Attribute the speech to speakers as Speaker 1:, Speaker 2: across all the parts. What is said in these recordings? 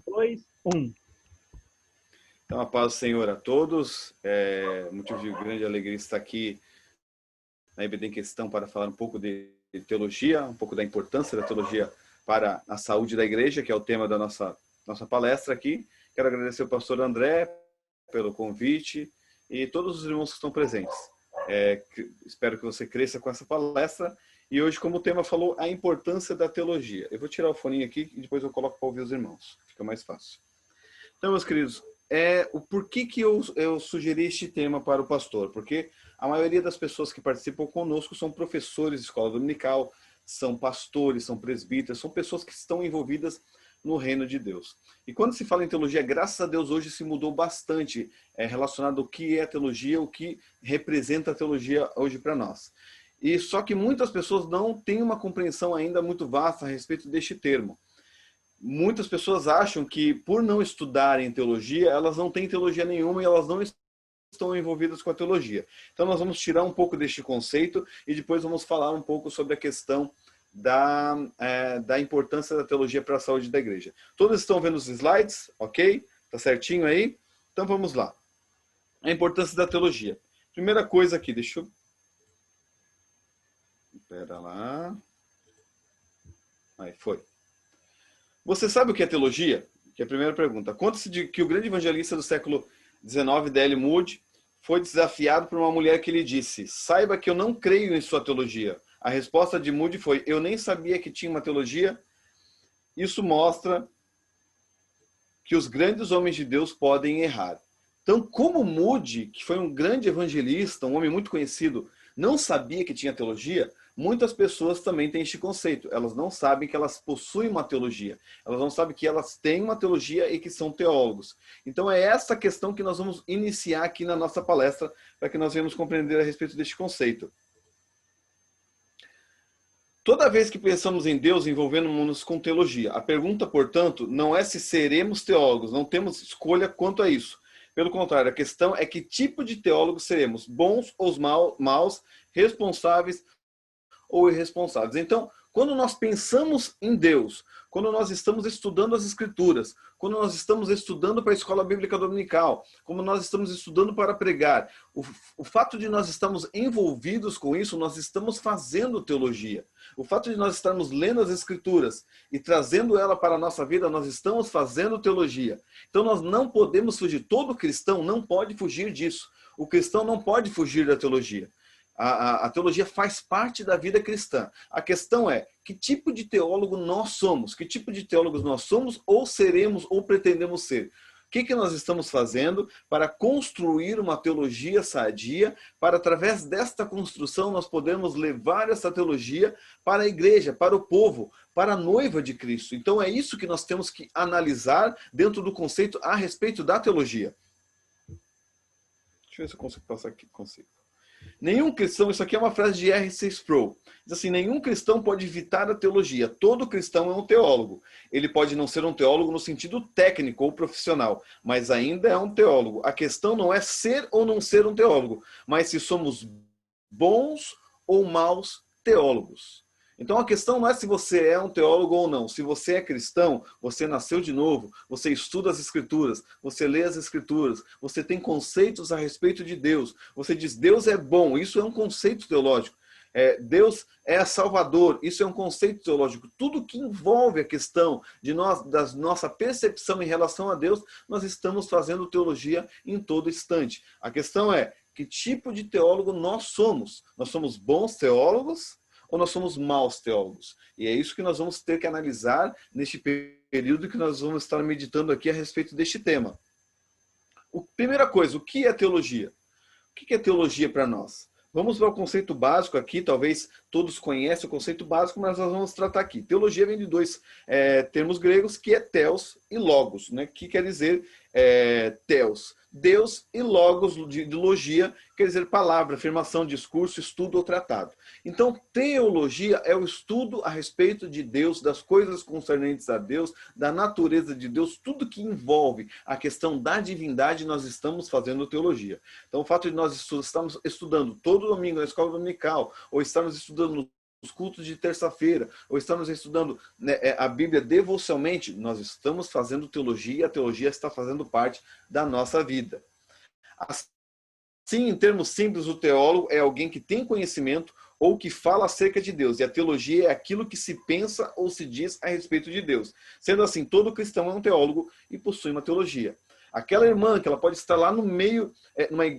Speaker 1: 2, 1.
Speaker 2: Então, a paz do Senhor a todos. Motivo de grande alegria estar aqui na IBD em Questão para falar um pouco de teologia, um pouco da importância da teologia para a saúde da igreja, que é o tema da nossa palestra aqui. Quero agradecer ao pastor André pelo convite e todos os irmãos que estão presentes. Espero que você cresça com essa palestra. E hoje, como o tema falou, a importância da teologia. Eu vou tirar o foninho aqui e depois eu coloco para ouvir os irmãos. Fica mais fácil. Então, meus queridos, o porquê que eu sugeri este tema para o pastor? Porque a maioria das pessoas que participam conosco são professores de escola dominical, são pastores, são presbíteros, são pessoas que estão envolvidas no reino de Deus. E quando se fala em teologia, graças a Deus, hoje se mudou bastante relacionado ao que é a teologia, o que representa a teologia hoje para nós. E só que muitas pessoas não têm uma compreensão ainda muito vasta a respeito deste termo. Muitas pessoas acham que, por não estudarem teologia, elas não têm teologia nenhuma e elas não estão envolvidas com a teologia. Então nós vamos tirar um pouco deste conceito e depois vamos falar um pouco sobre a questão da importância da teologia para a saúde da igreja. Todos estão vendo os slides? Ok? Tá certinho aí? Então vamos lá. A importância da teologia. Primeira coisa aqui, deixa eu... Espera lá. Aí, foi. Você sabe o que é teologia? Que é a primeira pergunta. Conta-se de que o grande evangelista do século XIX, D.L. Moody, foi desafiado por uma mulher que lhe disse: saiba que eu não creio em sua teologia. A resposta de Moody foi: eu nem sabia que tinha uma teologia. Isso mostra que os grandes homens de Deus podem errar. Então, como Moody, que foi um grande evangelista, um homem muito conhecido, não sabia que tinha teologia, muitas pessoas também têm este conceito. Elas não sabem que elas possuem uma teologia. Elas não sabem que elas têm uma teologia e que são teólogos. Então é essa questão que nós vamos iniciar aqui na nossa palestra, para que nós venhamos compreender a respeito deste conceito. Toda vez que pensamos em Deus, envolvendo-nos com teologia. A pergunta, portanto, não é se seremos teólogos, não temos escolha quanto a isso. Pelo contrário, a questão é que tipo de teólogos seremos, bons ou maus, responsáveis ou irresponsáveis. Então, quando nós pensamos em Deus, quando nós estamos estudando as Escrituras, quando nós estamos estudando para a escola bíblica dominical, como nós estamos estudando para pregar, o fato de nós estarmos envolvidos com isso, nós estamos fazendo teologia. O fato de nós estarmos lendo as Escrituras e trazendo ela para a nossa vida, nós estamos fazendo teologia. Então nós não podemos fugir, todo cristão não pode fugir disso. O cristão não pode fugir da teologia. A teologia faz parte da vida cristã. A questão é, que tipo de teólogo nós somos? Que tipo de teólogos nós somos ou seremos ou pretendemos ser? O que nós estamos fazendo para construir uma teologia sadia, para através desta construção nós podermos levar essa teologia para a igreja, para o povo, para a noiva de Cristo. Então é isso que nós temos que analisar dentro do conceito a respeito da teologia. Deixa eu ver se eu consigo passar aqui. Consigo. Nenhum cristão, isso aqui é uma frase de R.C. Sproul, diz assim: nenhum cristão pode evitar a teologia, todo cristão é um teólogo. Ele pode não ser um teólogo no sentido técnico ou profissional, mas ainda é um teólogo. A questão não é ser ou não ser um teólogo, mas se somos bons ou maus teólogos. Então a questão não é se você é um teólogo ou não. Se você é cristão, você nasceu de novo, você estuda as Escrituras, você lê as Escrituras, você tem conceitos a respeito de Deus. Você diz, Deus é bom, isso é um conceito teológico. Deus é Salvador, isso é um conceito teológico. Tudo que envolve a questão da nossa percepção em relação a Deus, nós estamos fazendo teologia em todo instante. A questão é, que tipo de teólogo nós somos? Nós somos bons teólogos ou nós somos maus teólogos? E é isso que nós vamos ter que analisar neste período que nós vamos estar meditando aqui a respeito deste tema. Primeira coisa, o que é teologia? O que é teologia para nós? Vamos para o conceito básico aqui, talvez todos conheçam o conceito básico, mas nós vamos tratar aqui. Teologia vem de dois termos gregos, que é theos e logos, né? Que quer dizer theos, Deus, e logos, de logia, quer dizer palavra, afirmação, discurso, estudo ou tratado. Então, teologia é o estudo a respeito de Deus, das coisas concernentes a Deus, da natureza de Deus, tudo que envolve a questão da divindade, nós estamos fazendo teologia. Então, o fato de nós estarmos estudando todo domingo na escola dominical, ou estarmos estudando cultos de terça-feira, ou estamos estudando, né, a Bíblia devocionalmente, nós estamos fazendo teologia, a teologia está fazendo parte da nossa vida. Assim, em termos simples, o teólogo é alguém que tem conhecimento ou que fala acerca de Deus, e a teologia é aquilo que se pensa ou se diz a respeito de Deus. Sendo assim, todo cristão é um teólogo e possui uma teologia. Aquela irmã que ela pode estar lá no meio,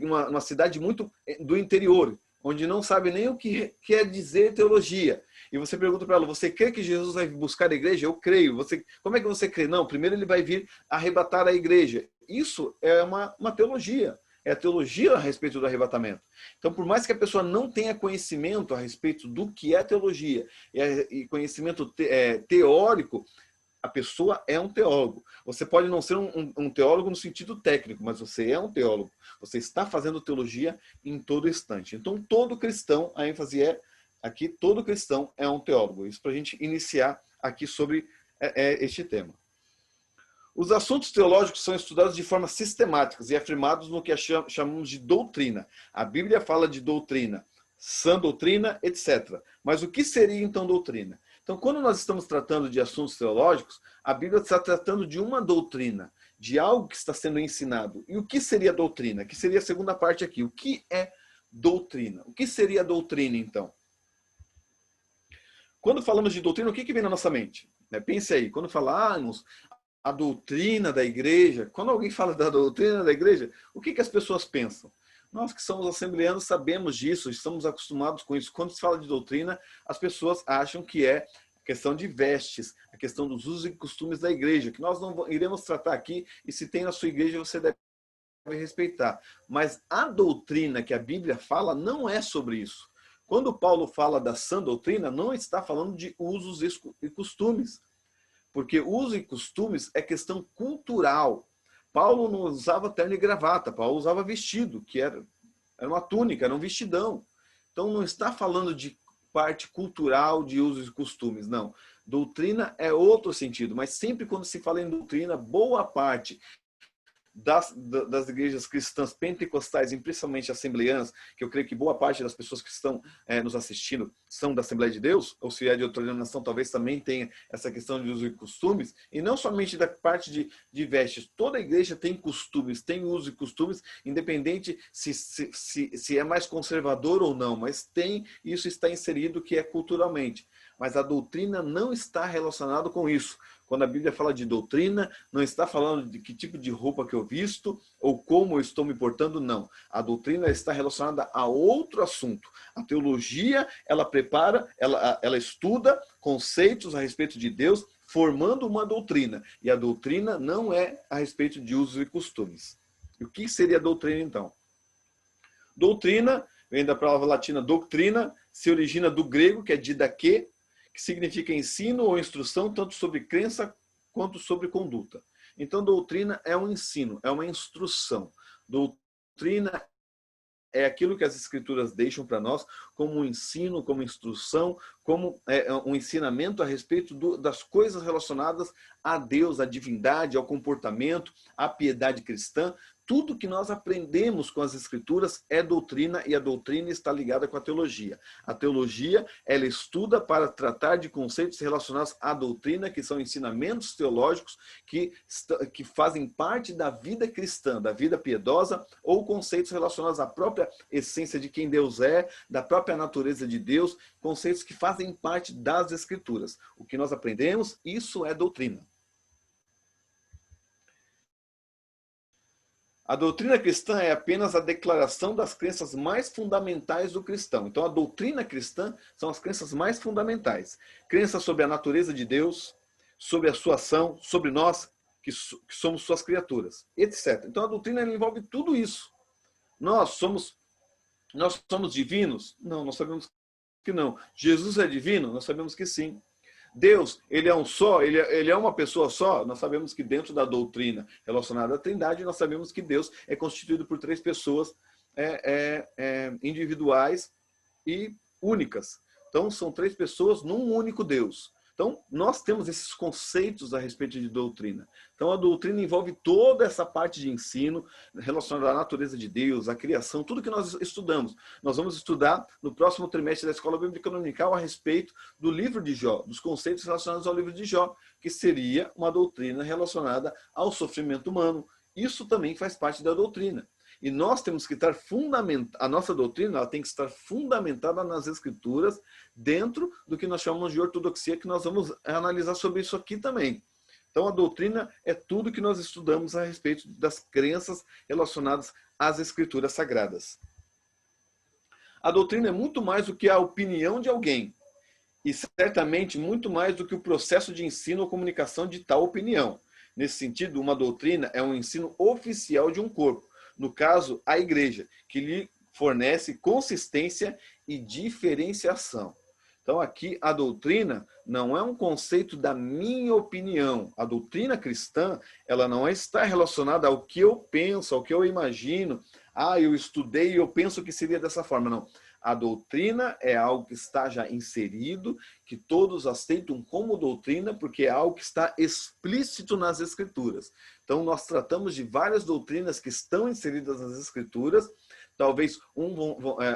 Speaker 2: numa cidade muito do interior, onde não sabe nem o que quer dizer teologia. E você pergunta para ela, você crê que Jesus vai buscar a igreja? Eu creio. Como é que você crê? Não, primeiro ele vai vir arrebatar a igreja. Isso é uma teologia. É a teologia a respeito do arrebatamento. Então, por mais que a pessoa não tenha conhecimento a respeito do que é teologia e conhecimento teórico, a pessoa é um teólogo. Você pode não ser um teólogo no sentido técnico, mas você é um teólogo. Você está fazendo teologia em todo instante. Então, todo cristão, a ênfase é aqui, todo cristão é um teólogo. Isso para a gente iniciar aqui sobre este tema. Os assuntos teológicos são estudados de forma sistemática e afirmados no que chamamos de doutrina. A Bíblia fala de doutrina, sã doutrina, etc. Mas o que seria então doutrina? Então, quando nós estamos tratando de assuntos teológicos, a Bíblia está tratando de uma doutrina, de algo que está sendo ensinado. E o que seria doutrina? Que seria a segunda parte aqui. O que é doutrina? O que seria doutrina, então? Quando falamos de doutrina, o que vem na nossa mente? Pense aí, quando falarmos a doutrina da igreja, quando alguém fala da doutrina da igreja, o que as pessoas pensam? Nós que somos assembleanos sabemos disso, estamos acostumados com isso. Quando se fala de doutrina, as pessoas acham que é a questão de vestes, a questão dos usos e costumes da igreja, que nós não iremos tratar aqui, e se tem na sua igreja, você deve respeitar. Mas a doutrina que a Bíblia fala não é sobre isso. Quando Paulo fala da sã doutrina, não está falando de usos e costumes. Porque uso e costumes é questão cultural. Paulo não usava terno e gravata, Paulo usava vestido, que era uma túnica, era um vestidão. Então não está falando de parte cultural de usos e costumes, não. Doutrina é outro sentido, mas sempre quando se fala em doutrina, boa parte das igrejas cristãs pentecostais, e principalmente assembleanas, que eu creio que boa parte das pessoas que estão nos assistindo são da Assembleia de Deus, ou se é de outra denominação, talvez também tenha essa questão de uso e costumes, e não somente da parte de vestes. Toda igreja tem costumes, tem uso e costumes, independente se é mais conservador ou não, mas isso está inserido que é culturalmente. Mas a doutrina não está relacionada com isso. Quando a Bíblia fala de doutrina, não está falando de que tipo de roupa que eu visto ou como eu estou me portando, não. A doutrina está relacionada a outro assunto. A teologia, ela prepara, ela estuda conceitos a respeito de Deus, formando uma doutrina. E a doutrina não é a respeito de usos e costumes. E o que seria doutrina, então? Doutrina, vem da palavra latina doutrina, se origina do grego, que é didaquê, que significa ensino ou instrução, tanto sobre crença quanto sobre conduta. Então, doutrina é um ensino, é uma instrução. Doutrina é aquilo que as escrituras deixam para nós como um ensino, como instrução, como um ensinamento a respeito das coisas relacionadas a Deus, à divindade, ao comportamento, à piedade cristã. Tudo que nós aprendemos com as escrituras é doutrina, e a doutrina está ligada com a teologia. A teologia, ela estuda para tratar de conceitos relacionados à doutrina, que são ensinamentos teológicos que fazem parte da vida cristã, da vida piedosa, ou conceitos relacionados à própria essência de quem Deus é, da própria natureza de Deus, conceitos que fazem parte das escrituras. O que nós aprendemos, isso é doutrina. A doutrina cristã é apenas a declaração das crenças mais fundamentais do cristão. Então, a doutrina cristã são as crenças mais fundamentais. Crença sobre a natureza de Deus, sobre a sua ação, sobre nós, que somos suas criaturas, etc. Então, a doutrina envolve tudo isso. Nós somos divinos? Não, nós sabemos que não. Jesus é divino? Nós sabemos que sim. Deus, ele é um só, ele é uma pessoa só? Nós sabemos que dentro da doutrina relacionada à Trindade, nós sabemos que Deus é constituído por três pessoas individuais e únicas. Então, são três pessoas num único Deus. Então, nós temos esses conceitos a respeito de doutrina. Então, a doutrina envolve toda essa parte de ensino relacionada à natureza de Deus, à criação, tudo que nós estudamos. Nós vamos estudar no próximo trimestre da Escola Bíblica Dominical a respeito do livro de Jó, dos conceitos relacionados ao livro de Jó, que seria uma doutrina relacionada ao sofrimento humano. Isso também faz parte da doutrina. E nós temos que estar a nossa doutrina ela tem que estar fundamentada nas Escrituras, dentro do que nós chamamos de ortodoxia, que nós vamos analisar sobre isso aqui também. Então, a doutrina é tudo que nós estudamos a respeito das crenças relacionadas às Escrituras Sagradas. A doutrina é muito mais do que a opinião de alguém, e certamente muito mais do que o processo de ensino ou comunicação de tal opinião. Nesse sentido, uma doutrina é um ensino oficial de um corpo, no caso, a igreja, que lhe fornece consistência e diferenciação. Então, aqui, a doutrina não é um conceito da minha opinião. A doutrina cristã, ela não está relacionada ao que eu penso, ao que eu imagino. Eu estudei e eu penso que seria dessa forma. Não. A doutrina é algo que está já inserido, que todos aceitam como doutrina, porque é algo que está explícito nas Escrituras. Então, nós tratamos de várias doutrinas que estão inseridas nas Escrituras. Talvez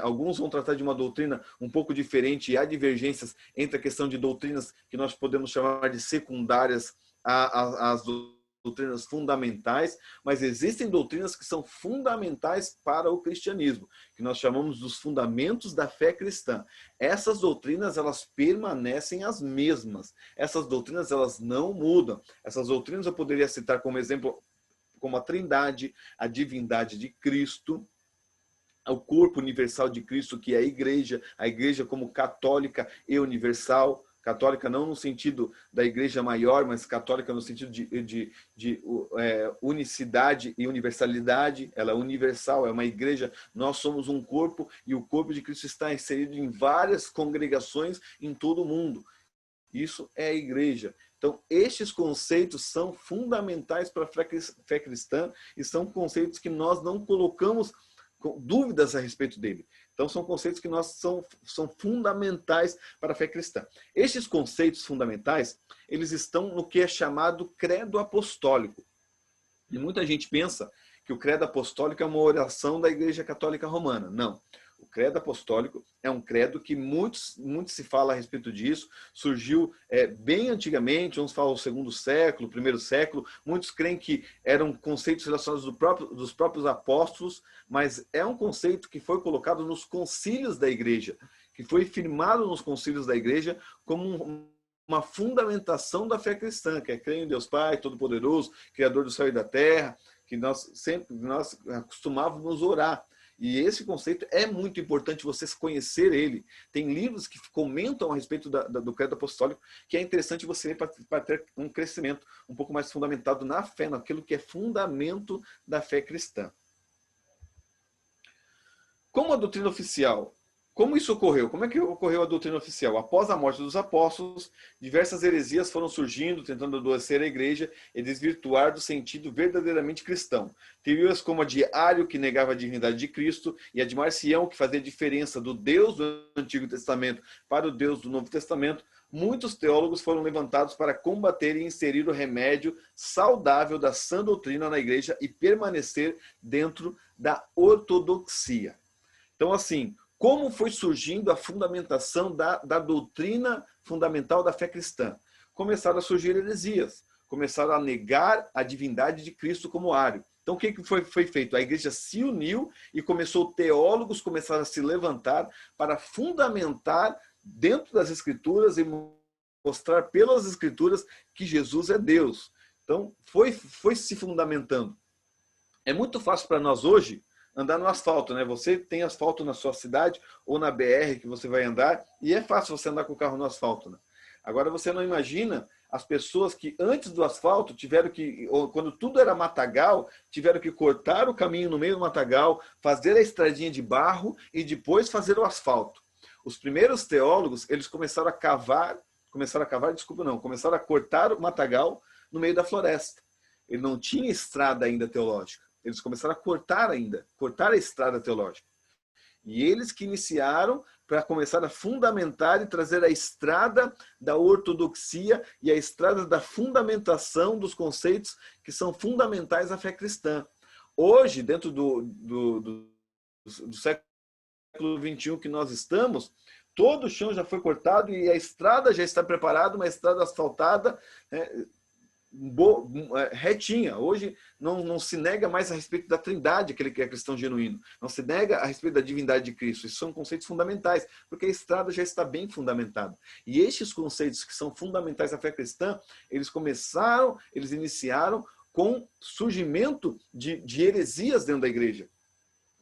Speaker 2: alguns vão tratar de uma doutrina um pouco diferente, e há divergências entre a questão de doutrinas que nós podemos chamar de secundárias às doutrinas fundamentais, mas existem doutrinas que são fundamentais para o cristianismo, que nós chamamos dos fundamentos da fé cristã. Essas doutrinas, elas permanecem as mesmas. Essas doutrinas, elas não mudam. Essas doutrinas eu poderia citar como exemplo, como a Trindade, a divindade de Cristo, o corpo universal de Cristo, que é a igreja como católica e universal. Católica não no sentido da igreja maior, mas católica no sentido de unicidade e universalidade. Ela é universal, é uma igreja. Nós somos um corpo e o corpo de Cristo está inserido em várias congregações em todo o mundo. Isso é a igreja. Então, estes conceitos são fundamentais para a fé cristã e são conceitos que nós não colocamos dúvidas a respeito dele. Então, são conceitos que são fundamentais para a fé cristã. Estes conceitos fundamentais, eles estão no que é chamado credo apostólico. E muita gente pensa que o credo apostólico é uma oração da Igreja Católica Romana. Não. O credo apostólico é um credo que muito se fala a respeito disso, surgiu bem antigamente, uns falam o segundo século, primeiro século, muitos creem que eram conceitos relacionados dos próprios apóstolos, mas é um conceito que foi colocado nos concílios da igreja, que foi firmado nos concílios da igreja como uma fundamentação da fé cristã, que é crer em Deus Pai, Todo-Poderoso, Criador do céu e da terra, que nós costumávamos orar. E esse conceito é muito importante você conhecer ele. Tem livros que comentam a respeito do credo apostólico, que é interessante você ler para ter um crescimento um pouco mais fundamentado na fé, naquilo que é fundamento da fé cristã. Como a doutrina oficial? Como isso ocorreu? Como é que ocorreu a doutrina oficial? Após a morte dos apóstolos, diversas heresias foram surgindo, tentando adoecer a igreja e desvirtuar do sentido verdadeiramente cristão. Teorias como a de Ário, que negava a divindade de Cristo, e a de Marcião, que fazia diferença do Deus do Antigo Testamento para o Deus do Novo Testamento, muitos teólogos foram levantados para combater e inserir o remédio saudável da sã doutrina na igreja e permanecer dentro da ortodoxia. Então, assim, como foi surgindo a fundamentação da doutrina fundamental da fé cristã? Começaram a surgir heresias, começaram a negar a divindade de Cristo como Ário. Então, o que foi feito? A igreja se uniu e teólogos começaram a se levantar para fundamentar dentro das Escrituras e mostrar pelas Escrituras que Jesus é Deus. Então, foi se fundamentando. É muito fácil para nós hoje andar no asfalto, né? Você tem asfalto na sua cidade ou na BR que você vai andar e é fácil você andar com o carro no asfalto, né? Agora você não imagina as pessoas que antes do asfalto tiveram que, ou quando tudo era matagal, tiveram que cortar o caminho no meio do matagal, fazer a estradinha de barro e depois fazer o asfalto. Os primeiros teólogos, eles começaram a cortar o matagal no meio da floresta. Ele não tinha estrada ainda teológica. Eles começaram a cortar a estrada teológica. E eles que iniciaram para começar a fundamentar e trazer a estrada da ortodoxia e a estrada da fundamentação dos conceitos que são fundamentais à fé cristã. Hoje, dentro do século XXI que nós estamos, todo o chão já foi cortado e a estrada já está preparada, uma estrada asfaltada, retinha. Hoje não se nega mais a respeito da trindade, aquele que é cristão genuíno. Não se nega a respeito da divindade de Cristo. Isso são conceitos fundamentais, porque a estrada já está bem fundamentada. E estes conceitos que são fundamentais à fé cristã, eles iniciaram com surgimento de heresias dentro da igreja.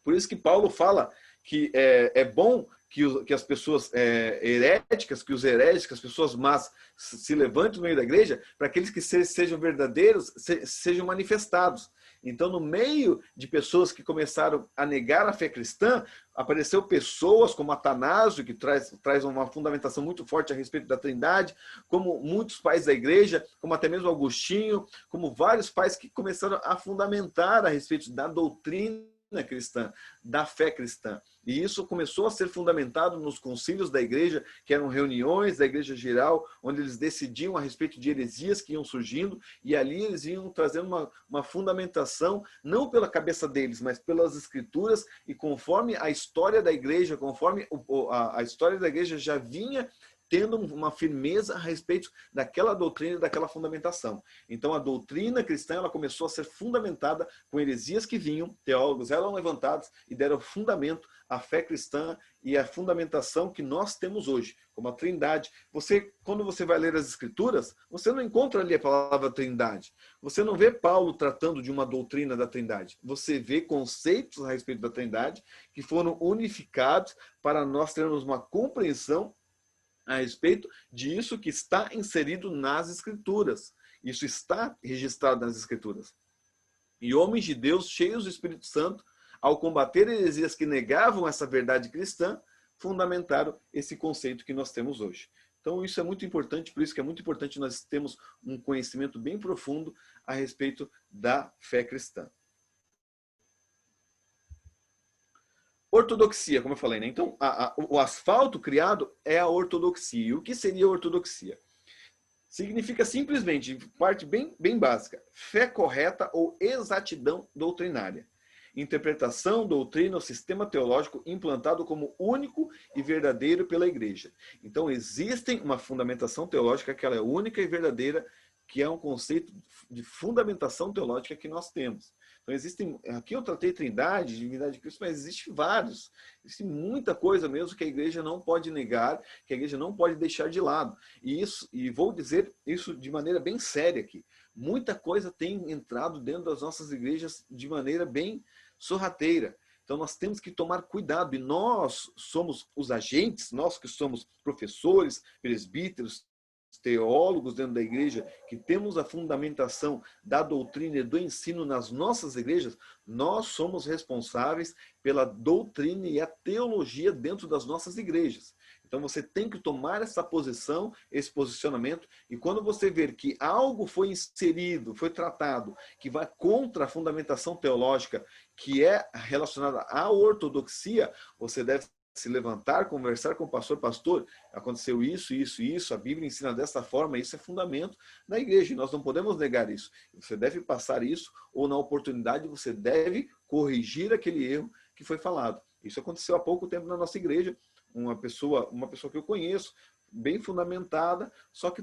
Speaker 2: Por isso que Paulo fala que é bom que as pessoas heréticas, que os hereges, que as pessoas más se levantem no meio da igreja, para aqueles que sejam verdadeiros, sejam manifestados. Então, no meio de pessoas que começaram a negar a fé cristã, apareceu pessoas como Atanásio, que traz uma fundamentação muito forte a respeito da Trindade, como muitos pais da igreja, como até mesmo Agostinho, como vários pais que começaram a fundamentar a respeito da doutrina cristã, da fé cristã. E isso começou a ser fundamentado nos concílios da igreja, que eram reuniões da igreja geral, onde eles decidiam a respeito de heresias que iam surgindo, e ali eles iam trazendo uma fundamentação, não pela cabeça deles, mas pelas escrituras, e conforme a história da igreja, conforme a história da igreja já vinha tendo uma firmeza a respeito daquela doutrina e daquela fundamentação. Então, a doutrina cristã ela começou a ser fundamentada com heresias que vinham, teólogos eram levantados e deram fundamento à fé cristã e à fundamentação que nós temos hoje, como a Trindade. Quando você vai ler as Escrituras, você não encontra ali a palavra Trindade. Você não vê Paulo tratando de uma doutrina da Trindade. Você vê conceitos a respeito da Trindade que foram unificados para nós termos uma compreensão a respeito disso que está inserido nas Escrituras. Isso está registrado nas Escrituras. E homens de Deus, cheios do Espírito Santo, ao combater heresias que negavam essa verdade cristã, fundamentaram esse conceito que nós temos hoje. Então isso é muito importante, por isso que é muito importante nós termos um conhecimento bem profundo a respeito da fé cristã. Ortodoxia, como eu falei, né? Então, o asfalto criado é a ortodoxia. E o que seria ortodoxia? Significa simplesmente, parte bem básica, fé correta ou exatidão doutrinária. Interpretação, doutrina ou sistema teológico implantado como único e verdadeiro pela igreja. Então, existe uma fundamentação teológica que ela é única e verdadeira, que é um conceito de fundamentação teológica que nós temos. Então, aqui eu tratei Trindade, divindade de Cristo, mas existe vários. Existe muita coisa mesmo que a igreja não pode negar, que a igreja não pode deixar de lado. E vou dizer isso de maneira bem séria aqui. Muita coisa tem entrado dentro das nossas igrejas de maneira bem sorrateira. Então, nós temos que tomar cuidado. E nós somos os agentes, nós que somos professores, presbíteros, teólogos dentro da igreja, que temos a fundamentação da doutrina e do ensino nas nossas igrejas, nós somos responsáveis pela doutrina e a teologia dentro das nossas igrejas. Então você tem que tomar essa posição, esse posicionamento, e quando você ver que algo foi inserido, foi tratado, que vai contra a fundamentação teológica, que é relacionada à ortodoxia, você deve se levantar, conversar com o pastor, aconteceu isso, a Bíblia ensina dessa forma, isso é fundamento na igreja, e nós não podemos negar isso. Você deve passar isso, ou na oportunidade você deve corrigir aquele erro que foi falado. Isso aconteceu há pouco tempo na nossa igreja, uma pessoa que eu conheço, bem fundamentada, só que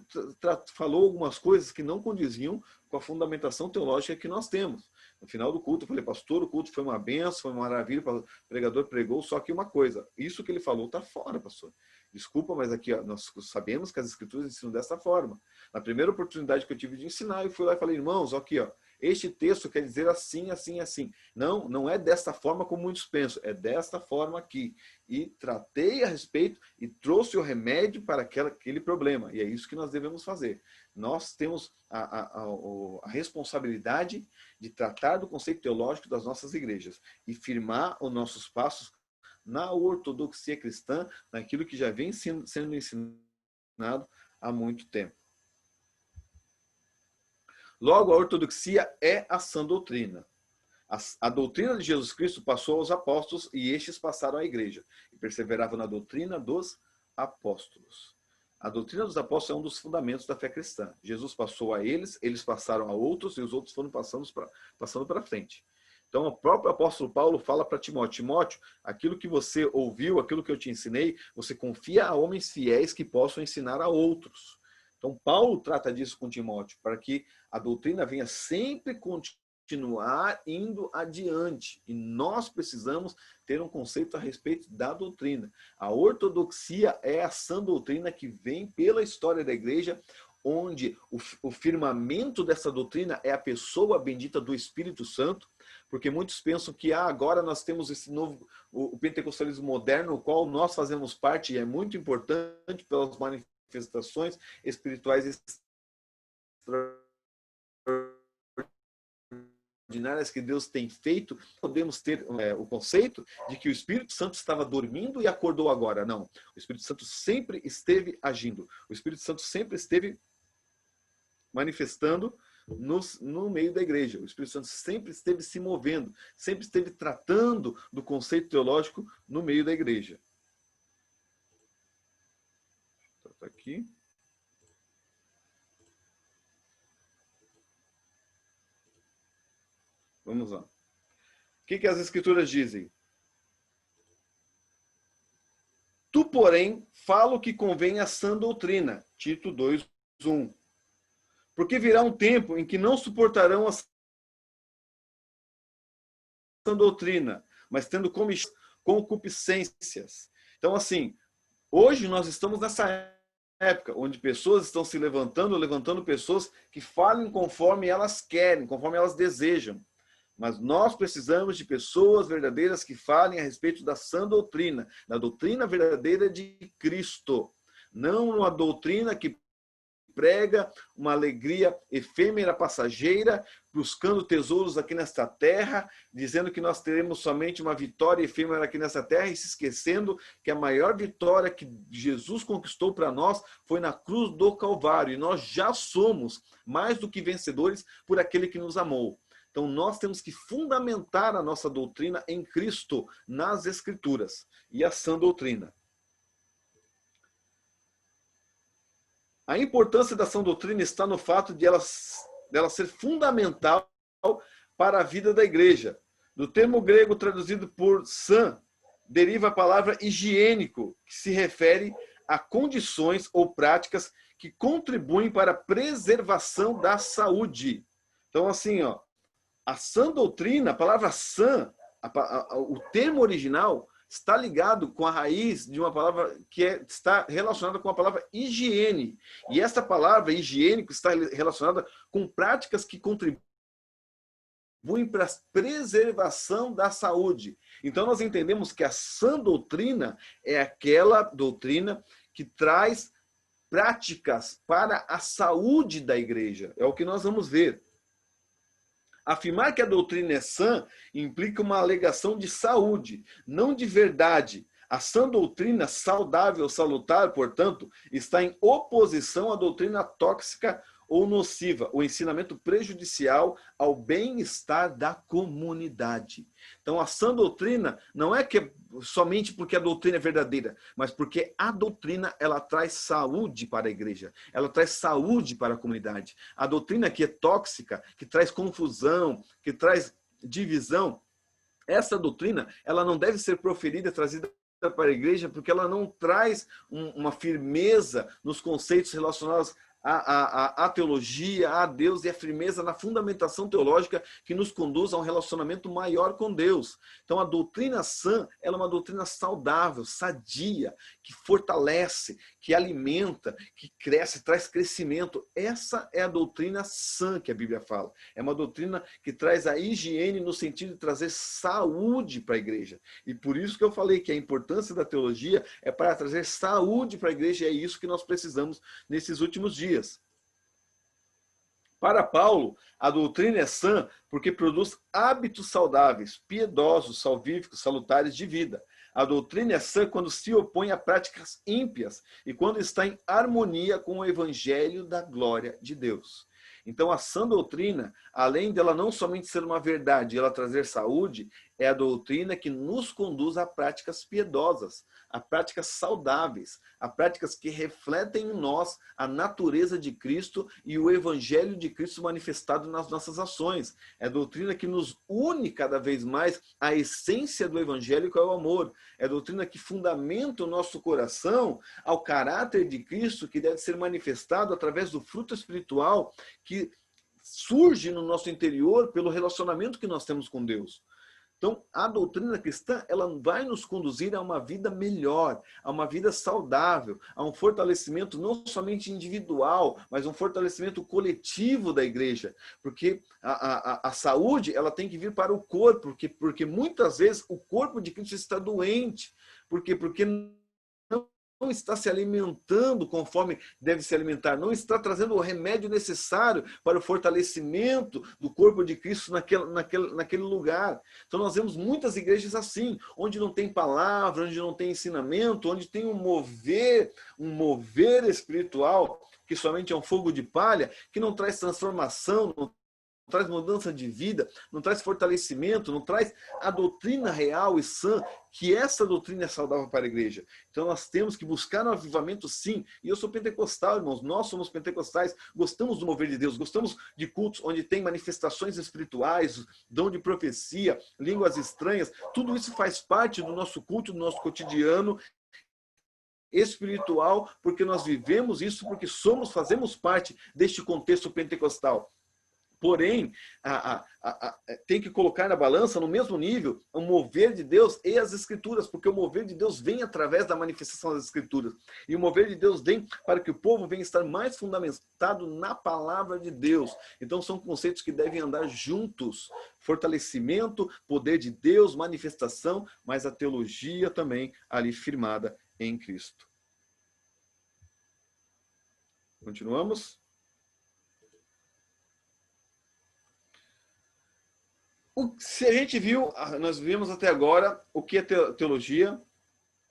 Speaker 2: falou algumas coisas que não condiziam com a fundamentação teológica que nós temos. No final do culto, eu falei, pastor, o culto foi uma benção, foi uma maravilha, o pregador pregou, só que uma coisa, isso que ele falou está fora, pastor. Desculpa, mas aqui ó, nós sabemos que as escrituras ensinam dessa forma. Na primeira oportunidade que eu tive de ensinar, eu fui lá e falei, irmãos, aqui ó, este texto quer dizer assim, assim, assim. Não é desta forma como muitos pensam, é desta forma aqui. E tratei a respeito e trouxe o remédio para aquele problema. E é isso que nós devemos fazer. Nós temos a responsabilidade de tratar do conceito teológico das nossas igrejas e firmar os nossos passos na ortodoxia cristã, naquilo que já vem sendo ensinado há muito tempo. Logo, a ortodoxia é a sã doutrina. A doutrina de Jesus Cristo passou aos apóstolos e estes passaram à igreja. E perseveravam na doutrina dos apóstolos. A doutrina dos apóstolos é um dos fundamentos da fé cristã. Jesus passou a eles, eles passaram a outros e os outros foram passando para frente. Então, o próprio apóstolo Paulo fala para Timóteo: Timóteo, aquilo que você ouviu, aquilo que eu te ensinei, você confia a homens fiéis que possam ensinar a outros. Então, Paulo trata disso com Timóteo, para que a doutrina venha sempre continuar indo adiante. E nós precisamos ter um conceito a respeito da doutrina. A ortodoxia é a sã doutrina que vem pela história da igreja, onde o firmamento dessa doutrina é a pessoa bendita do Espírito Santo, porque muitos pensam que agora nós temos esse novo, o pentecostalismo moderno, o qual nós fazemos parte, e é muito importante pelas manifestações espirituais extraordinárias que Deus tem feito. Podemos ter o conceito de que o Espírito Santo estava dormindo e acordou agora. Não, o Espírito Santo sempre esteve agindo, o Espírito Santo sempre esteve manifestando no meio da igreja. O Espírito Santo sempre esteve se movendo, sempre esteve tratando do conceito teológico no meio da igreja. Tá aqui. Vamos lá. O que as escrituras dizem? Tu, porém, fala o que convém à sã doutrina. Tito 2:1. Porque virá um tempo em que não suportarão a sã doutrina, mas tendo concupiscências. Então, assim, hoje nós estamos nessa época onde pessoas estão se levantando pessoas que falem conforme elas querem, conforme elas desejam. Mas nós precisamos de pessoas verdadeiras que falem a respeito da sã doutrina, da doutrina verdadeira de Cristo. Não uma doutrina que prega uma alegria efêmera, passageira, buscando tesouros aqui nesta terra, dizendo que nós teremos somente uma vitória efêmera aqui nessa terra e se esquecendo que a maior vitória que Jesus conquistou para nós foi na cruz do Calvário. E nós já somos mais do que vencedores por aquele que nos amou. Então, nós temos que fundamentar a nossa doutrina em Cristo, nas Escrituras, e a sã doutrina. A importância da sã doutrina está no fato de ela ser fundamental para a vida da igreja. Do termo grego traduzido por sã, deriva a palavra higiênico, que se refere a condições ou práticas que contribuem para a preservação da saúde. Então, assim, a sã doutrina, a palavra sã, o termo original está ligado com a raiz de uma palavra que está relacionada com a palavra higiene. E essa palavra higiênico está relacionada com práticas que contribuem para a preservação da saúde. Então nós entendemos que a sã doutrina é aquela doutrina que traz práticas para a saúde da igreja. É o que nós vamos ver. Afirmar que a doutrina é sã implica uma alegação de saúde, não de verdade. A sã doutrina, saudável, salutar, portanto, está em oposição à doutrina tóxica ou nociva, o ensinamento prejudicial ao bem-estar da comunidade. Então, a sã doutrina não é que somente porque a doutrina é verdadeira, mas porque a doutrina ela traz saúde para a igreja, ela traz saúde para a comunidade. A doutrina que é tóxica, que traz confusão, que traz divisão, essa doutrina ela não deve ser proferida, trazida para a igreja, porque ela não traz uma firmeza nos conceitos relacionados à teologia, a Deus, e a firmeza na fundamentação teológica que nos conduz a um relacionamento maior com Deus. Então a doutrina sã, ela é uma doutrina saudável, sadia, que fortalece, que alimenta, que cresce, traz crescimento. Essa é a doutrina sã que a Bíblia fala. É uma doutrina que traz a higiene no sentido de trazer saúde para a igreja. E por isso que eu falei que a importância da teologia é para trazer saúde para a igreja, e é isso que nós precisamos nesses últimos dias. Para Paulo, a doutrina é sã porque produz hábitos saudáveis, piedosos, salvíficos, salutares de vida. A doutrina é sã quando se opõe a práticas ímpias e quando está em harmonia com o evangelho da glória de Deus. Então, a sã doutrina, além dela não somente ser uma verdade, ela trazer saúde, é a doutrina que nos conduz a práticas piedosas, a práticas saudáveis, a práticas que refletem em nós a natureza de Cristo e o evangelho de Cristo manifestado nas nossas ações. É a doutrina que nos une cada vez mais à essência do evangelho, que é o amor. É a doutrina que fundamenta o nosso coração ao caráter de Cristo, que deve ser manifestado através do fruto espiritual que surge no nosso interior pelo relacionamento que nós temos com Deus. Então, a doutrina cristã, ela vai nos conduzir a uma vida melhor, a uma vida saudável, a um fortalecimento não somente individual, mas um fortalecimento coletivo da igreja. Porque a saúde, ela tem que vir para o corpo, porque muitas vezes o corpo de Cristo está doente. Por quê? Porque não está se alimentando conforme deve se alimentar, não está trazendo o remédio necessário para o fortalecimento do corpo de Cristo naquele lugar. Então nós vemos muitas igrejas assim, onde não tem palavra, onde não tem ensinamento, onde tem um mover espiritual, que somente é um fogo de palha, que não traz transformação, não traz mudança de vida, não traz fortalecimento, não traz a doutrina real e sã, que essa doutrina é saudável para a igreja. Então nós temos que buscar um avivamento, sim. E eu sou pentecostal, irmãos, nós somos pentecostais, gostamos do mover de Deus, gostamos de cultos onde tem manifestações espirituais, dom de profecia, línguas estranhas, tudo isso faz parte do nosso culto, do nosso cotidiano espiritual, porque nós vivemos isso, porque fazemos parte deste contexto pentecostal. Porém, tem que colocar na balança, no mesmo nível, o mover de Deus e as Escrituras, porque o mover de Deus vem através da manifestação das Escrituras. E o mover de Deus vem para que o povo venha estar mais fundamentado na palavra de Deus. Então, são conceitos que devem andar juntos. Fortalecimento, poder de Deus, manifestação, mas a teologia também ali firmada em Cristo. Continuamos? Se a gente viu, nós vimos até agora o que é teologia,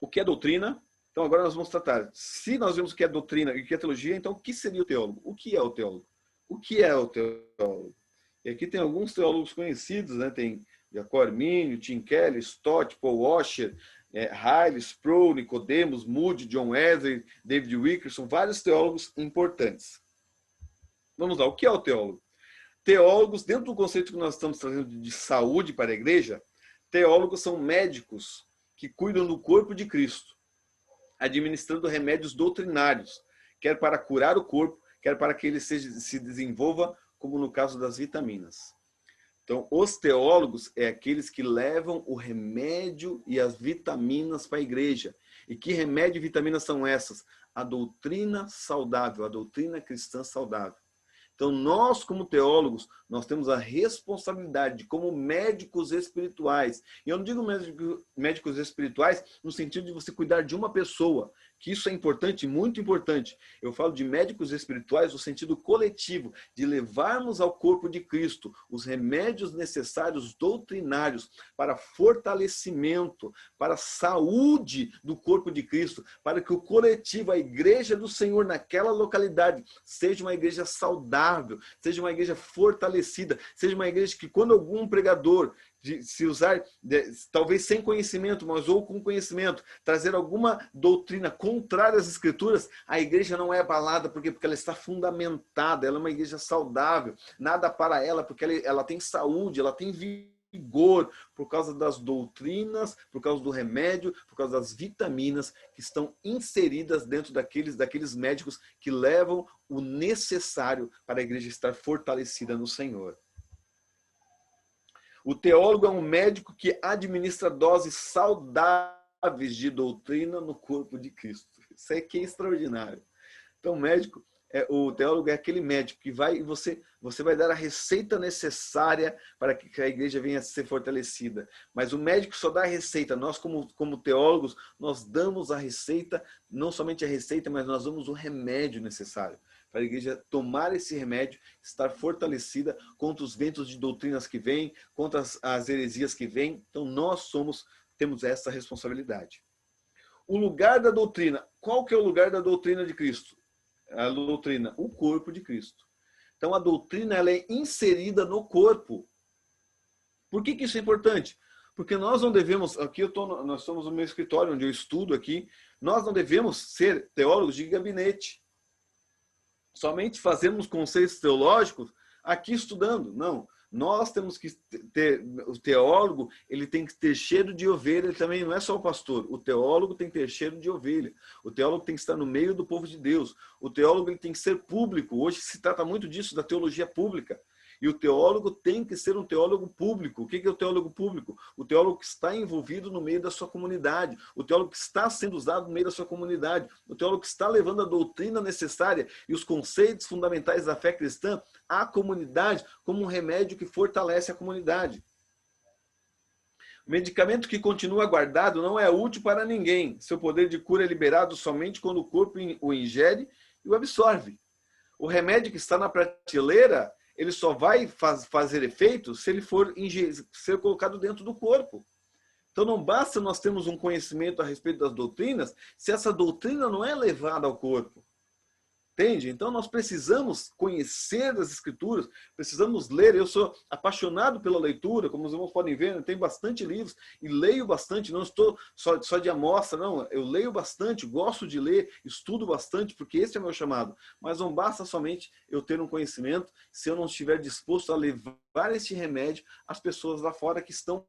Speaker 2: o que é doutrina. Então agora nós vamos tratar. Se nós vimos o que é doutrina e o que é teologia, então o que seria o teólogo? O que é o teólogo? O que é o teólogo? E aqui tem alguns teólogos conhecidos, né? Tem Jacob Arminio, Tim Keller, Stott, Paul Washer, Riley, Sproul, Nicodemus, Moody, John Wesley, David Wilkerson, vários teólogos importantes. Vamos lá, o que é o teólogo? Teólogos, dentro do conceito que nós estamos trazendo de saúde para a igreja, teólogos são médicos que cuidam do corpo de Cristo, administrando remédios doutrinários, quer para curar o corpo, quer para que ele se desenvolva, como no caso das vitaminas. Então, os teólogos é aqueles que levam o remédio e as vitaminas para a igreja. E que remédio e vitaminas são essas? A doutrina saudável, a doutrina cristã saudável. Então, nós, como teólogos, nós temos a responsabilidade de, como médicos espirituais, e eu não digo médicos espirituais no sentido de você cuidar de uma pessoa, que isso é importante, muito importante. Eu falo de médicos espirituais no sentido coletivo, de levarmos ao corpo de Cristo os remédios necessários doutrinários para fortalecimento, para a saúde do corpo de Cristo, para que o coletivo, a igreja do Senhor naquela localidade, seja uma igreja saudável, seja uma igreja fortalecida, seja uma igreja que, quando algum pregador se usar, talvez sem conhecimento, mas ou com conhecimento, trazer alguma doutrina contrária às Escrituras, a igreja não é abalada, porque ela está fundamentada, ela é uma igreja saudável, nada para ela, porque ela tem saúde, ela tem vigor, por causa das doutrinas, por causa do remédio, por causa das vitaminas que estão inseridas dentro daqueles médicos que levam o necessário para a igreja estar fortalecida no Senhor. O teólogo é um médico que administra doses saudáveis de doutrina no corpo de Cristo. Isso aqui é extraordinário. Então, o teólogo é aquele médico que você vai dar a receita necessária para que a igreja venha a ser fortalecida. Mas o médico só dá a receita. Nós, como teólogos, nós damos a receita, não somente a receita, mas nós damos o remédio necessário para a igreja tomar esse remédio, estar fortalecida contra os ventos de doutrinas que vêm, contra as heresias que vêm. Então, temos essa responsabilidade. O lugar da doutrina. Qual que é o lugar da doutrina de Cristo? A doutrina, o corpo de Cristo. Então a doutrina ela é inserida no corpo. Por que isso é importante? Porque nós não devemos, nós somos no meu escritório onde eu estudo aqui, nós não devemos ser teólogos de gabinete. Somente fazemos conceitos teológicos aqui estudando. Não. Nós temos que ter, o teólogo, ele tem que ter cheiro de ovelha, ele também não é só o pastor. O teólogo tem que ter cheiro de ovelha. O teólogo tem que estar no meio do povo de Deus. O teólogo ele tem que ser público. Hoje se trata muito disso, da teologia pública. E o teólogo tem que ser um teólogo público. O que é o teólogo público? O teólogo que está envolvido no meio da sua comunidade. O teólogo que está sendo usado no meio da sua comunidade. O teólogo que está levando a doutrina necessária e os conceitos fundamentais da fé cristã à comunidade como um remédio que fortalece a comunidade. O medicamento que continua guardado não é útil para ninguém. Seu poder de cura é liberado somente quando o corpo o ingere e o absorve. O remédio que está na prateleira ele só vai fazer efeito se ele for ser colocado dentro do corpo. Então não basta nós termos um conhecimento a respeito das doutrinas, se essa doutrina não é levada ao corpo. Entende? Então nós precisamos conhecer as escrituras, precisamos ler. Eu sou apaixonado pela leitura, como os irmãos podem ver, eu tenho bastante livros e leio bastante, não estou só de amostra, não. Eu leio bastante, gosto de ler, estudo bastante, porque esse é o meu chamado. Mas não basta somente eu ter um conhecimento se eu não estiver disposto a levar esse remédio às pessoas lá fora que estão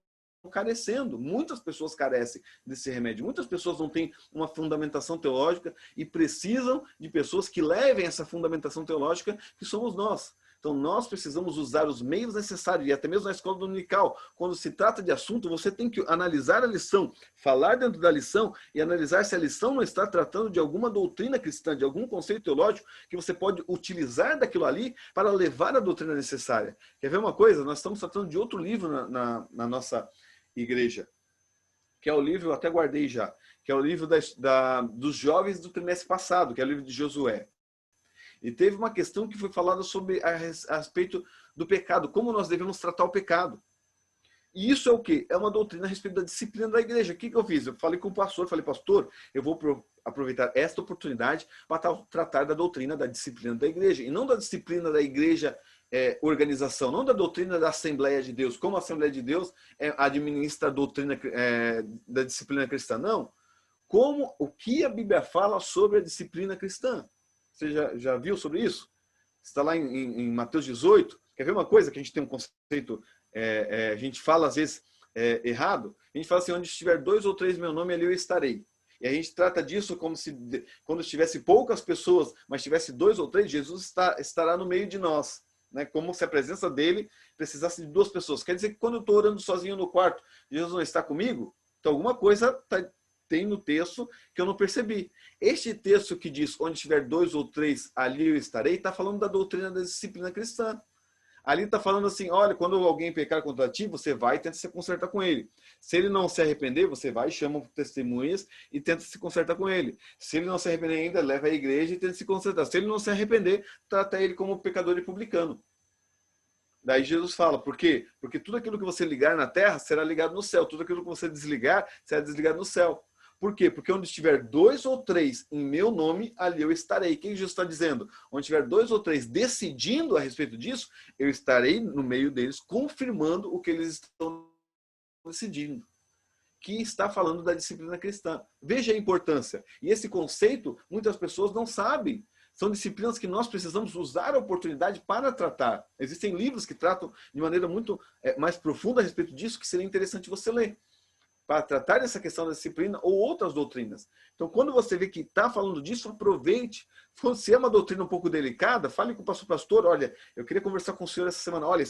Speaker 2: carecendo. Muitas pessoas carecem desse remédio. Muitas pessoas não têm uma fundamentação teológica e precisam de pessoas que levem essa fundamentação teológica, que somos nós. Então nós precisamos usar os meios necessários, e até mesmo na escola dominical, quando se trata de assunto, você tem que analisar a lição, falar dentro da lição e analisar se a lição não está tratando de alguma doutrina cristã, de algum conceito teológico que você pode utilizar daquilo ali para levar a doutrina necessária. Quer ver uma coisa? Nós estamos tratando de outro livro na nossa igreja, que é o livro, eu até guardei já, que é o livro dos jovens do trimestre passado, que é o livro de Josué. E teve uma questão que foi falada sobre a respeito do pecado, como nós devemos tratar o pecado. E isso é o quê? É uma doutrina a respeito da disciplina da igreja. O que eu fiz? Eu falei com o pastor, pastor, eu vou aproveitar esta oportunidade para tratar da doutrina da disciplina da igreja, e não da disciplina da igreja organização, não da doutrina da Assembleia de Deus, como a Assembleia de Deus administra a doutrina da disciplina cristã, não. Como o que a Bíblia fala sobre a disciplina cristã. Você já viu sobre isso? Está lá em Mateus 18. Quer ver uma coisa que a gente tem um conceito, a gente fala às vezes errado? A gente fala assim, onde estiver 2 ou 3 meu nome, ali eu estarei. E a gente trata disso como se, quando estivesse poucas pessoas, mas tivesse 2 ou 3, Jesus estará no meio de nós. Né? Como se a presença dele precisasse de 2 pessoas. Quer dizer que quando eu estou orando sozinho no quarto, Jesus não está comigo? Então alguma coisa tem no texto que eu não percebi. Este texto que diz, onde tiver 2 ou 3, ali eu estarei, está falando da doutrina da disciplina cristã. Ali está falando assim, olha, quando alguém pecar contra ti, você vai e tenta se consertar com ele. Se ele não se arrepender, você vai, chama testemunhas e tenta se consertar com ele. Se ele não se arrepender ainda, leva à igreja e tenta se consertar. Se ele não se arrepender, trata ele como pecador e publicano. Daí Jesus fala, por quê? Porque tudo aquilo que você ligar na terra será ligado no céu. Tudo aquilo que você desligar será desligado no céu. Por quê? Porque onde estiver 2 ou 3 em meu nome, ali eu estarei. Quem Jesus está dizendo? Onde tiver 2 ou 3 decidindo a respeito disso, eu estarei no meio deles, confirmando o que eles estão decidindo. Que está falando da disciplina cristã. Veja a importância. E esse conceito, muitas pessoas não sabem. São disciplinas que nós precisamos usar a oportunidade para tratar. Existem livros que tratam de maneira muito mais profunda a respeito disso, que seria interessante você ler, para tratar dessa questão da disciplina ou outras doutrinas. Então, quando você vê que está falando disso, aproveite. Se é uma doutrina um pouco delicada, fale com o pastor, olha, eu queria conversar com o senhor essa semana, olha,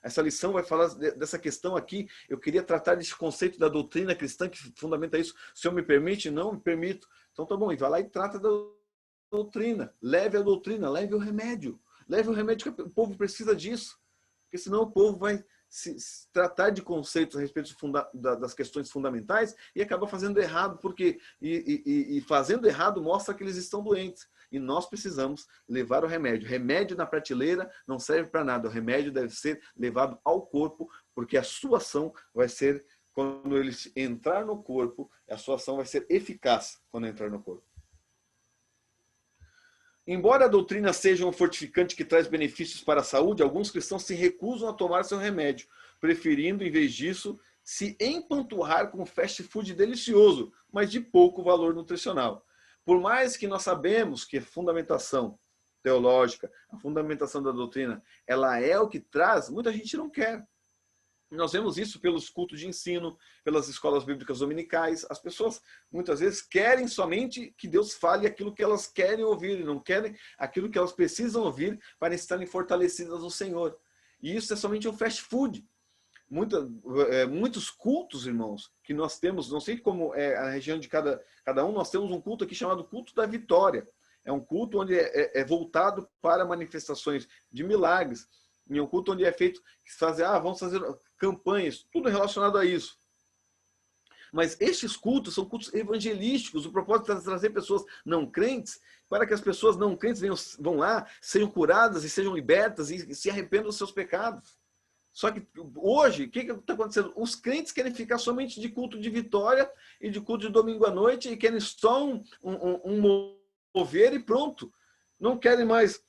Speaker 2: essa lição vai falar dessa questão aqui, eu queria tratar desse conceito da doutrina cristã que fundamenta isso, o senhor me permite? Não me permito. Então, tá bom, e vai lá e trata da doutrina, leve a doutrina, leve o remédio que o povo precisa disso, porque senão o povo vai se tratar de conceitos a respeito das questões fundamentais e acaba fazendo errado, porque fazendo errado mostra que eles estão doentes. E nós precisamos levar o remédio. Remédio na prateleira não serve para nada. O remédio deve ser levado ao corpo, porque a sua ação vai ser, quando ele entrar no corpo, a sua ação vai ser eficaz quando entrar no corpo. Embora a doutrina seja um fortificante que traz benefícios para a saúde, alguns cristãos se recusam a tomar seu remédio, preferindo, em vez disso, se empanturrar com fast food delicioso, mas de pouco valor nutricional. Por mais que nós sabemos que a fundamentação teológica, a fundamentação da doutrina, ela é o que traz, muita gente não quer. Nós vemos isso pelos cultos de ensino, pelas escolas bíblicas dominicais. As pessoas, muitas vezes, querem somente que Deus fale aquilo que elas querem ouvir, e não querem aquilo que elas precisam ouvir para estarem fortalecidas no Senhor. E isso é somente um fast food. Muitos cultos, irmãos, que nós temos, não sei como é a região de cada um, nós temos um culto aqui chamado Culto da Vitória. É um culto onde é voltado para manifestações de milagres. Em um culto onde é feito, vamos fazer campanhas, tudo relacionado a isso. Mas estes cultos são cultos evangelísticos. O propósito é trazer pessoas não crentes para que as pessoas não crentes vão lá, sejam curadas e sejam libertas e se arrependam dos seus pecados. Só que hoje, o que está acontecendo? Os crentes querem ficar somente de culto de vitória e de culto de domingo à noite e querem só um mover e pronto. Não querem mais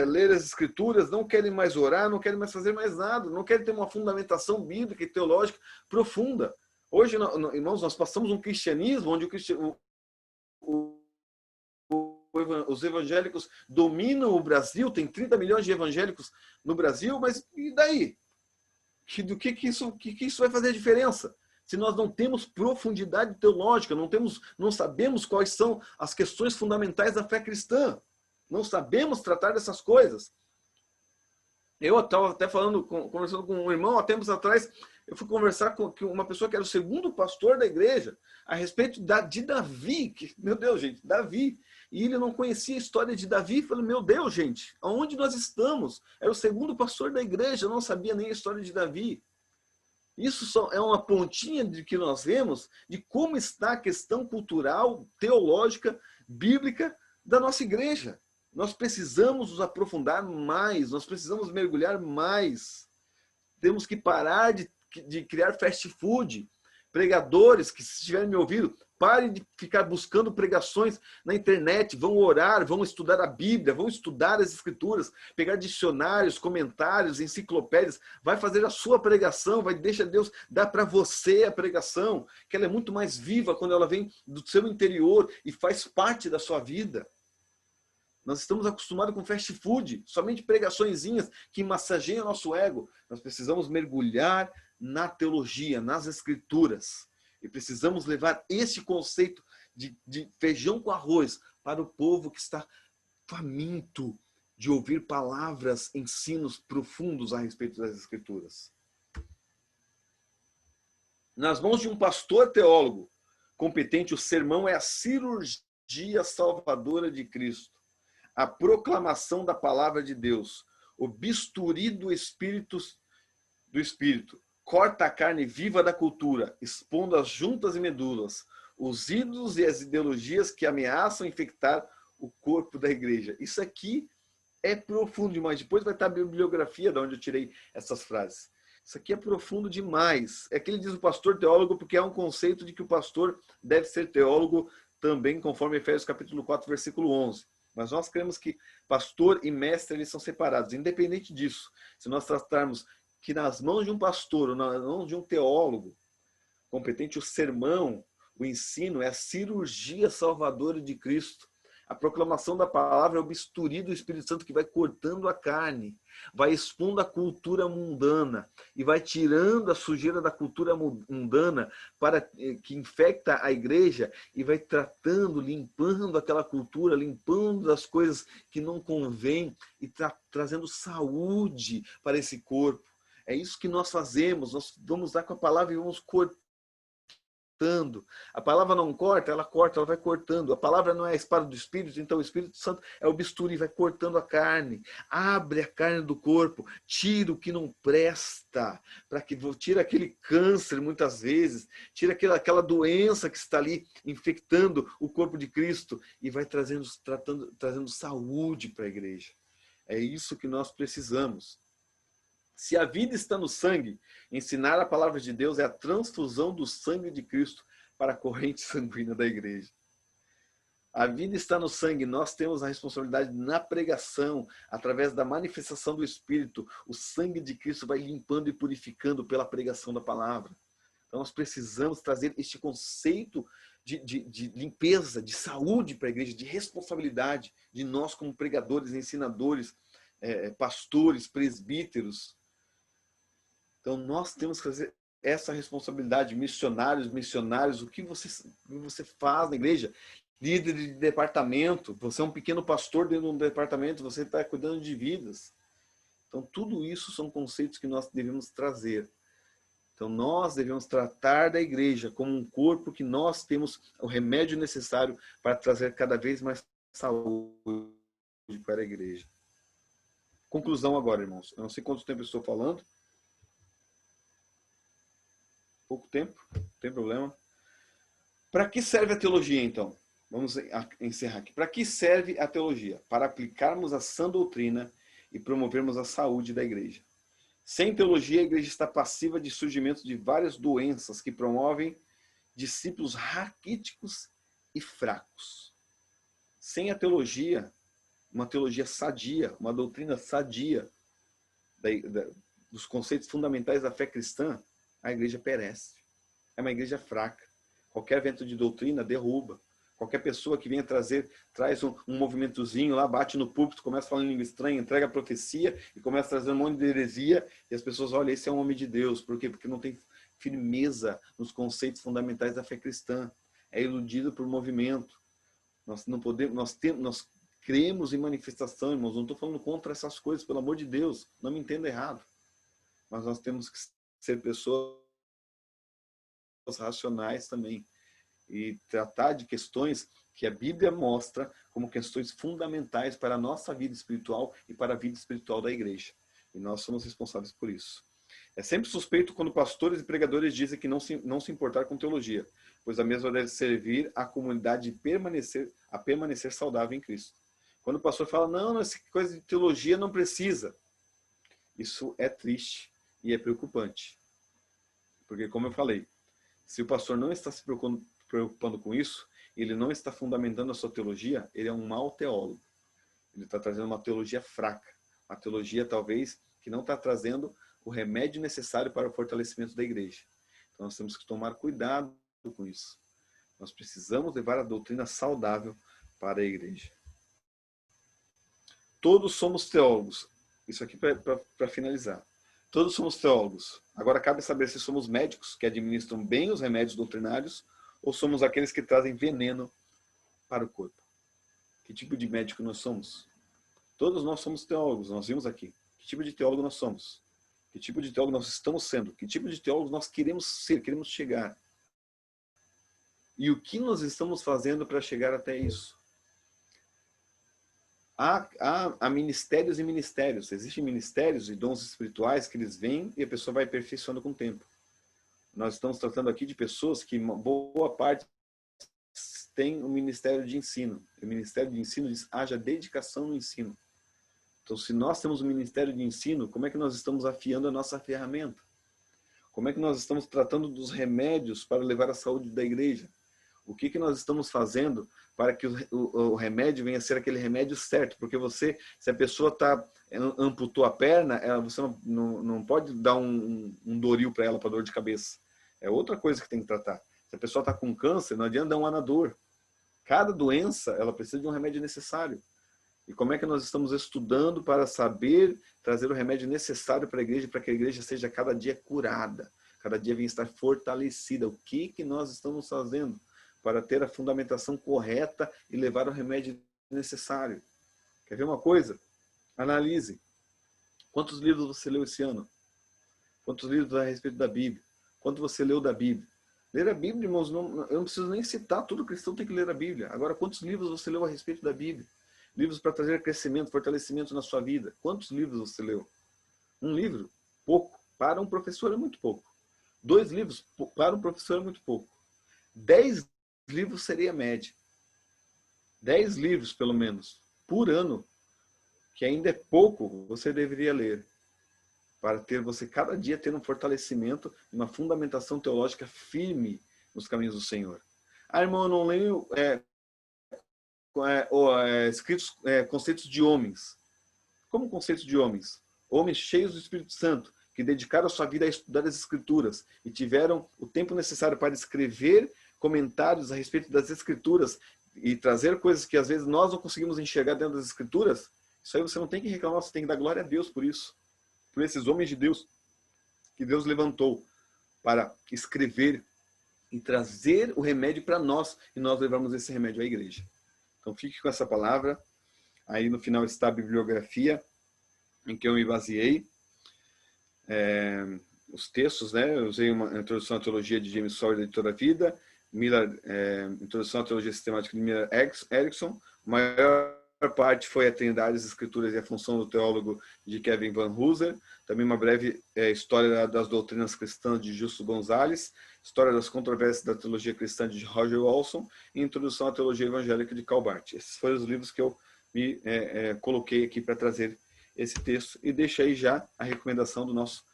Speaker 2: ler as escrituras, não querem mais orar, não querem mais fazer mais nada, não querem ter uma fundamentação bíblica e teológica profunda. Hoje, irmãos, nós passamos um cristianismo onde os evangélicos dominam o Brasil, tem 30 milhões de evangélicos no Brasil, mas e daí? Do que isso vai fazer diferença? Se nós não temos profundidade teológica, não sabemos quais são as questões fundamentais da fé cristã, não sabemos tratar dessas coisas. Eu estava até conversando com um irmão há tempos atrás, eu fui conversar com uma pessoa que era o segundo pastor da igreja a respeito de Davi. Meu Deus, gente, Davi. E ele não conhecia a história de Davi. Eu falei, meu Deus, gente, aonde nós estamos? Era o segundo pastor da igreja, eu não sabia nem a história de Davi. Isso só é uma pontinha de que nós vemos de como está a questão cultural, teológica, bíblica da nossa igreja. Nós precisamos nos aprofundar mais, nós precisamos mergulhar mais. Temos que parar de criar fast food. Pregadores que, se estiverem me ouvindo, parem de ficar buscando pregações na internet, vão orar, vão estudar a Bíblia, vão estudar as Escrituras, pegar dicionários, comentários, enciclopédias, vai fazer a sua pregação, deixa Deus dar para você a pregação, que ela é muito mais viva quando ela vem do seu interior e faz parte da sua vida. Nós estamos acostumados com fast food, somente pregaçõezinhas que massageiam o nosso ego. Nós precisamos mergulhar na teologia, nas escrituras. E precisamos levar esse conceito de feijão com arroz para o povo que está faminto de ouvir palavras, ensinos profundos a respeito das escrituras. Nas mãos de um pastor teólogo competente, o sermão é a cirurgia salvadora de Cristo. A proclamação da palavra de Deus, o bisturi do Espírito, corta a carne viva da cultura, expondo as juntas e medulas, os ídolos e as ideologias que ameaçam infectar o corpo da igreja. Isso aqui é profundo demais. Depois vai estar a bibliografia de onde eu tirei essas frases. Isso aqui é profundo demais. É que ele diz o pastor teólogo porque é um conceito de que o pastor deve ser teólogo também, conforme Efésios capítulo 4, versículo 11. Mas nós cremos que pastor e mestre eles são separados. Independente disso, se nós tratarmos que nas mãos de um pastor ou nas mãos de um teólogo competente, o sermão, o ensino é a cirurgia salvadora de Cristo. A proclamação da palavra é o bisturi do Espírito Santo que vai cortando a carne, vai expondo a cultura mundana e vai tirando a sujeira da cultura mundana para que infecta a igreja e vai tratando, limpando aquela cultura, limpando as coisas que não convêm e trazendo saúde para esse corpo. É isso que nós fazemos, nós vamos lá com a palavra e vamos cortando. A palavra não corta, ela vai cortando. A palavra não é a espada do Espírito, então o Espírito Santo é o bisturi, vai cortando a carne. Abre a carne do corpo, tira o que não presta, tira aquele câncer muitas vezes, tira aquela doença que está ali infectando o corpo de Cristo e vai trazendo saúde para a igreja. É isso que nós precisamos. Se a vida está no sangue, ensinar a palavra de Deus é a transfusão do sangue de Cristo para a corrente sanguínea da igreja. A vida está no sangue. Nós temos a responsabilidade na pregação, através da manifestação do Espírito. O sangue de Cristo vai limpando e purificando pela pregação da palavra. Então nós precisamos trazer este conceito de limpeza, de saúde para a igreja, de responsabilidade de nós como pregadores, ensinadores, pastores, presbíteros. Então nós temos que fazer essa responsabilidade, missionários, o que você faz na igreja? Líder de departamento, você é um pequeno pastor dentro de um departamento, você está cuidando de vidas. Então tudo isso são conceitos que nós devemos trazer. Então nós devemos tratar da igreja como um corpo que nós temos o remédio necessário para trazer cada vez mais saúde para a igreja. Conclusão agora, irmãos. Eu não sei quanto tempo eu estou falando. Pouco tempo, não tem problema. Para que serve a teologia, então? Vamos encerrar aqui. Para que serve a teologia? Para aplicarmos a sã doutrina e promovermos a saúde da igreja. Sem teologia, a igreja está passiva de surgimento de várias doenças que promovem discípulos raquíticos e fracos. Sem a teologia, uma teologia sadia, uma doutrina sadia dos conceitos fundamentais da fé cristã, a igreja perece. É uma igreja fraca. Qualquer vento de doutrina derruba. Qualquer pessoa que venha traz um movimentozinho lá, bate no púlpito, começa a falar em língua estranha, entrega a profecia e começa a trazer um monte de heresia e as pessoas olham, esse é um homem de Deus. Por quê? Porque não tem firmeza nos conceitos fundamentais da fé cristã. É iludido por movimento. Nós não podemos, nós cremos em manifestação, irmãos. Não estou falando contra essas coisas, pelo amor de Deus. Não me entenda errado. Mas nós temos que ser pessoas racionais também e tratar de questões que a Bíblia mostra como questões fundamentais para a nossa vida espiritual e para a vida espiritual da igreja. E nós somos responsáveis por isso. É sempre suspeito quando pastores e pregadores dizem que não se importar com teologia, pois a mesma deve servir à comunidade a permanecer saudável em Cristo. Quando o pastor fala, não, essa coisa de teologia não precisa. Isso é triste e é preocupante. Porque, como eu falei, se o pastor não está se preocupando com isso, ele não está fundamentando a sua teologia, ele é um mau teólogo. Ele está trazendo uma teologia fraca, uma teologia talvez que não está trazendo o remédio necessário para o fortalecimento da igreja. Então nós temos que tomar cuidado com isso. Nós precisamos levar a doutrina saudável para a igreja. Todos somos teólogos. Isso aqui para finalizar. Todos somos teólogos. Agora cabe saber se somos médicos que administram bem os remédios doutrinários ou somos aqueles que trazem veneno para o corpo. Que tipo de médico nós somos? Todos nós somos teólogos, nós vimos aqui. Que tipo de teólogo nós somos? Que tipo de teólogo nós estamos sendo? Que tipo de teólogo nós queremos ser, queremos chegar? E o que nós estamos fazendo para chegar até isso? Há ministérios e ministérios. Existem ministérios e dons espirituais que eles vêm e a pessoa vai aperfeiçoando com o tempo. Nós estamos tratando aqui de pessoas que, uma boa parte, tem o ministério de ensino. O ministério de ensino diz, haja dedicação no ensino. Então, se nós temos um ministério de ensino, como é que nós estamos afiando a nossa ferramenta? Como é que nós estamos tratando dos remédios para levar a saúde da igreja? O que nós estamos fazendo para que o remédio venha a ser aquele remédio certo? Porque se a pessoa amputou a perna, você não pode dar um Doril para ela, para dor de cabeça. É outra coisa que tem que tratar. Se a pessoa está com câncer, não adianta dar um Anador. Cada doença, ela precisa de um remédio necessário. E como é que nós estamos estudando para saber trazer o remédio necessário para que a igreja seja cada dia curada, cada dia venha estar fortalecida? O que nós estamos fazendo para ter a fundamentação correta e levar o remédio necessário? Quer ver uma coisa? Analise. Quantos livros você leu esse ano? Quantos livros a respeito da Bíblia? Quanto você leu da Bíblia? Ler a Bíblia, irmãos, eu não preciso nem citar, todo cristão tem que ler a Bíblia. Agora, quantos livros você leu a respeito da Bíblia? Livros para trazer crescimento, fortalecimento na sua vida. Quantos livros você leu? Um livro? Pouco. Para um professor é muito pouco. 2 livros? Para um professor é muito pouco. 10 livros seria a média. 10 livros, pelo menos, por ano, que ainda é pouco, você deveria ler. Para você cada dia ter um fortalecimento, uma fundamentação teológica firme nos caminhos do Senhor. Ah, irmão, eu não leio escritos conceitos de homens. Como conceitos de homens? Homens cheios do Espírito Santo, que dedicaram a sua vida a estudar as Escrituras e tiveram o tempo necessário para escrever comentários a respeito das Escrituras e trazer coisas que às vezes nós não conseguimos enxergar dentro das Escrituras. Isso aí você não tem que reclamar, você tem que dar glória a Deus por isso. Por esses homens de Deus que Deus levantou para escrever e trazer o remédio para nós, e nós levamos esse remédio à igreja. Então fique com essa palavra. Aí no final está a bibliografia em que eu me baseei. Os textos, né? Eu usei uma introdução à teologia de James Sawyer, da Editora Vida, introdução à teologia sistemática de Miller Erickson. A maior parte foi a Trindade, as Escrituras e a função do teólogo de Kevin Van Hooser. Também uma breve história das doutrinas cristãs de Justo Gonzalez, história das controvérsias da teologia cristã de Roger Wilson e introdução à teologia evangélica de Karl Barth. Esses foram os livros que eu me coloquei aqui para trazer esse texto, e deixo aí já a recomendação do nosso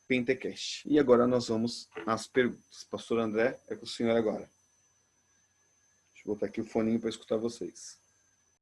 Speaker 2: Pentecast. E agora nós vamos às perguntas. Pastor André, é com o senhor agora. Deixa eu botar aqui o foninho para escutar vocês.